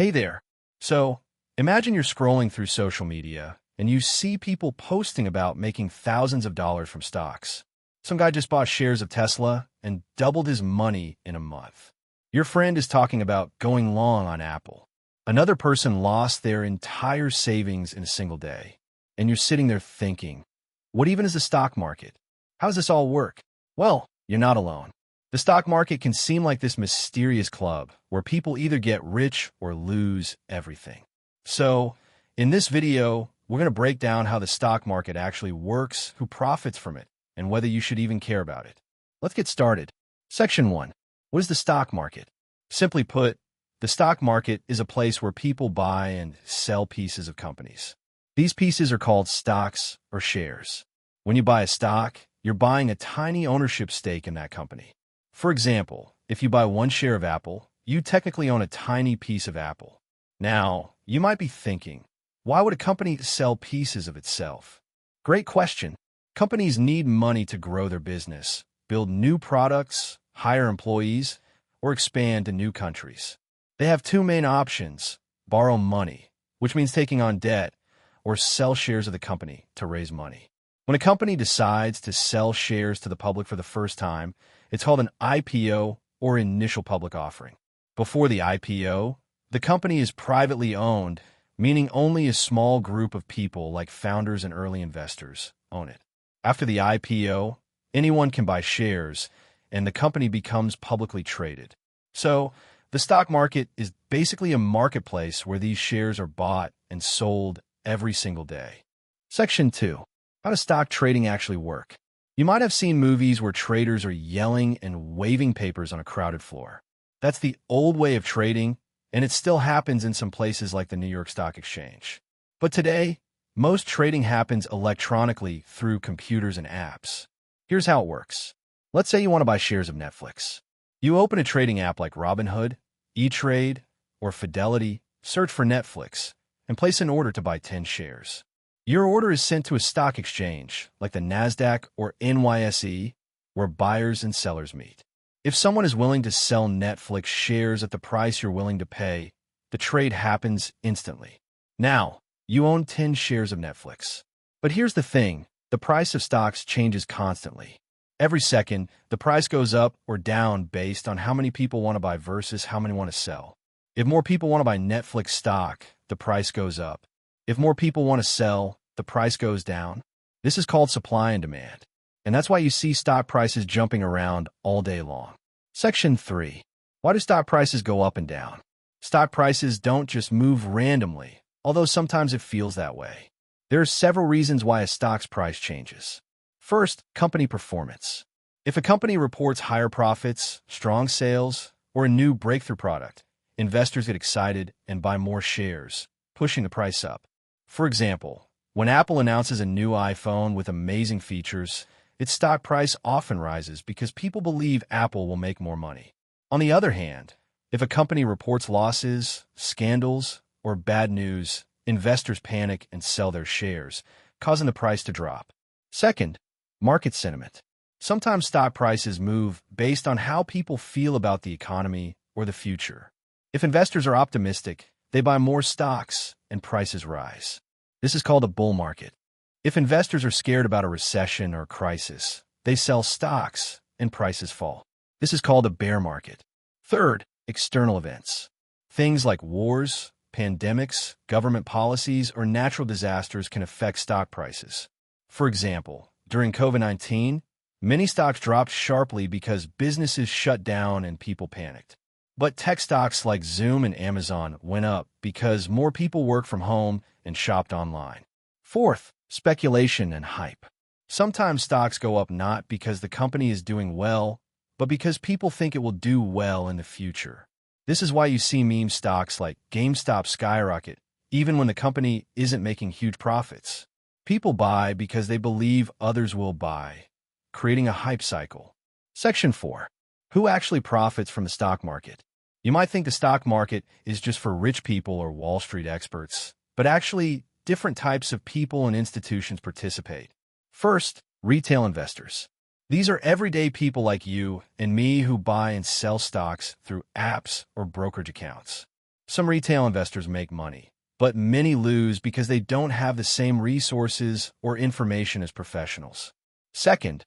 Hey there. So, imagine you're scrolling through social media and you see people posting about making thousands of dollars from stocks. Some guy just bought shares of Tesla and doubled his money in a month. Your friend is talking about going long on Apple. Another person lost their entire savings in a single day. And you're sitting there thinking, what even is the stock market? How does this all work? Well, you're not alone. The stock market can seem like this mysterious club where people either get rich or lose everything. So, in this video, we're going to break down how the stock market actually works, who profits from it, and whether you should even care about it. Let's get started. Section 1. What is the stock market? Simply put, the stock market is a place where people buy and sell pieces of companies. These pieces are called stocks or shares. When you buy a stock, you're buying a tiny ownership stake in that company. For example, if you buy one share of Apple, you technically own a tiny piece of Apple. Now, you might be thinking, why would a company sell pieces of itself? Great question. Companies need money to grow their business, build new products, hire employees, or expand to new countries. They have two main options: borrow money, which means taking on debt, or sell shares of the company to raise money. When a company decides to sell shares to the public for the first time, it's called an IPO, or initial public offering. Before the IPO, the company is privately owned, meaning only a small group of people like founders and early investors own it. After the IPO, anyone can buy shares, and the company becomes publicly traded. So, the stock market is basically a marketplace where these shares are bought and sold every single day. Section 2. How does stock trading actually work? You might have seen movies where traders are yelling and waving papers on a crowded floor. That's the old way of trading, and it still happens in some places like the New York Stock Exchange. But today, most trading happens electronically through computers and apps. Here's how it works. Let's say you want to buy shares of Netflix. You open a trading app like Robinhood, E-Trade, or Fidelity, search for Netflix, and place an order to buy 10 shares. Your order is sent to a stock exchange, like the NASDAQ or NYSE, where buyers and sellers meet. If someone is willing to sell Netflix shares at the price you're willing to pay, the trade happens instantly. Now, you own 10 shares of Netflix. But here's the thing, the price of stocks changes constantly. Every second, the price goes up or down based on how many people want to buy versus how many want to sell. If more people want to buy Netflix stock, the price goes up. If more people want to sell, the price goes down. This is called supply and demand. And that's why you see stock prices jumping around all day long. Section 3. Why do stock prices go up and down? Stock prices don't just move randomly, although sometimes it feels that way. There are several reasons why a stock's price changes. First, company performance. If a company reports higher profits, strong sales, or a new breakthrough product, investors get excited and buy more shares, pushing the price up. For example, when Apple announces a new iPhone with amazing features, its stock price often rises because people believe Apple will make more money. On the other hand, if a company reports losses, scandals, or bad news, investors panic and sell their shares, causing the price to drop. Second, market sentiment. Sometimes stock prices move based on how people feel about the economy or the future. If investors are optimistic, they buy more stocks and prices rise. This is called a bull market. If investors are scared about a recession or crisis, they sell stocks and prices fall. This is called a bear market. Third, external events. Things like wars, pandemics, government policies, or natural disasters can affect stock prices. For example, during COVID-19, many stocks dropped sharply because businesses shut down and people panicked. But tech stocks like Zoom and Amazon went up because more people worked from home and shopped online. Fourth, speculation and hype. Sometimes stocks go up not because the company is doing well, but because people think it will do well in the future. This is why you see meme stocks like GameStop skyrocket, even when the company isn't making huge profits. People buy because they believe others will buy, creating a hype cycle. Section 4. Who actually profits from the stock market? You might think the stock market is just for rich people or Wall Street experts, but actually, different types of people and institutions participate. First, retail investors. These are everyday people like you and me who buy and sell stocks through apps or brokerage accounts. Some retail investors make money, but many lose because they don't have the same resources or information as professionals. Second,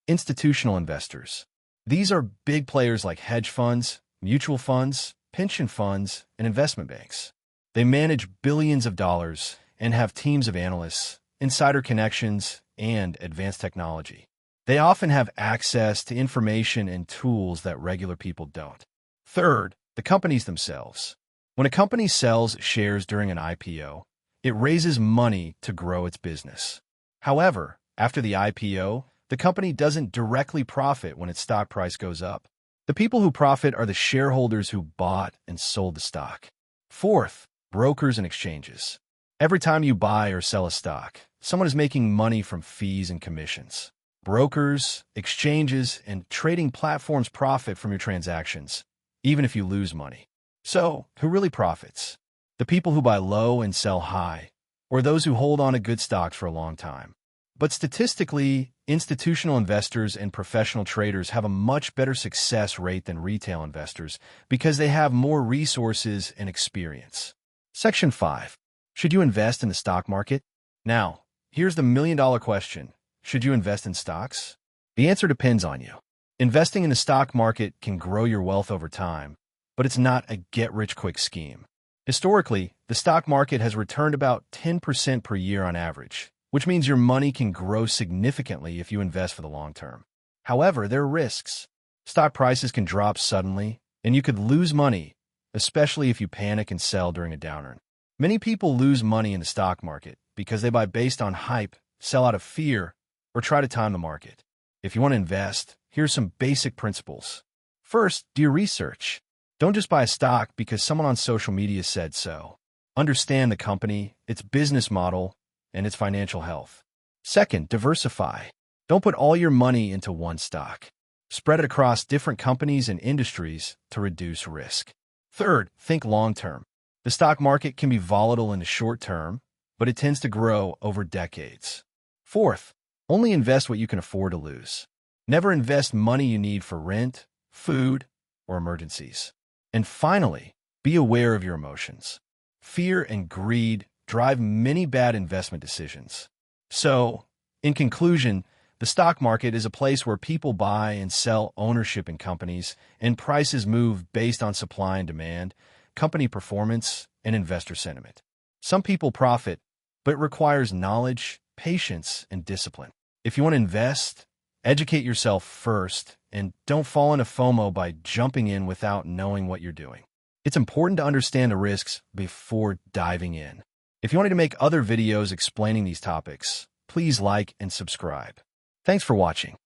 institutional investors. These are big players like hedge funds, mutual funds, pension funds, and investment banks. They manage billions of dollars and have teams of analysts, insider connections, and advanced technology. They often have access to information and tools that regular people don't. Third, the companies themselves. When a company sells shares during an IPO, it raises money to grow its business. However, after the IPO, the company doesn't directly profit when its stock price goes up. The people who profit are the shareholders who bought and sold the stock. Fourth, brokers and exchanges. Every time you buy or sell a stock, someone is making money from fees and commissions. Brokers, exchanges, and trading platforms profit from your transactions, even if you lose money. So, who really profits? The people who buy low and sell high, or those who hold on to good stocks for a long time? But statistically, institutional investors and professional traders have a much better success rate than retail investors because they have more resources and experience. Section 5. Should you invest in the stock market? Now, here's the million-dollar question. Should you invest in stocks? The answer depends on you. Investing in the stock market can grow your wealth over time, but it's not a get-rich-quick scheme. Historically, the stock market has returned about 10% per year on average, which means your money can grow significantly if you invest for the long term. However, there are risks. Stock prices can drop suddenly, and you could lose money, especially if you panic and sell during a downturn. Many people lose money in the stock market because they buy based on hype, sell out of fear, or try to time the market. If you want to invest, here's some basic principles. First, do your research. Don't just buy a stock because someone on social media said so. Understand the company, its business model, and its financial health. Second, diversify. Don't put all your money into one stock. Spread it across different companies and industries to reduce risk. Third, think long-term. The stock market can be volatile in the short term, but it tends to grow over decades. Fourth, only invest what you can afford to lose. Never invest money you need for rent, food, or emergencies. And finally, be aware of your emotions. Fear and greed drive many bad investment decisions. So, in conclusion, the stock market is a place where people buy and sell ownership in companies, and prices move based on supply and demand, company performance, and investor sentiment. Some people profit, but it requires knowledge, patience, and discipline. If you want to invest, educate yourself first, and don't fall into FOMO by jumping in without knowing what you're doing. It's important to understand the risks before diving in. If you want me to make other videos explaining these topics, please like and subscribe. Thanks for watching.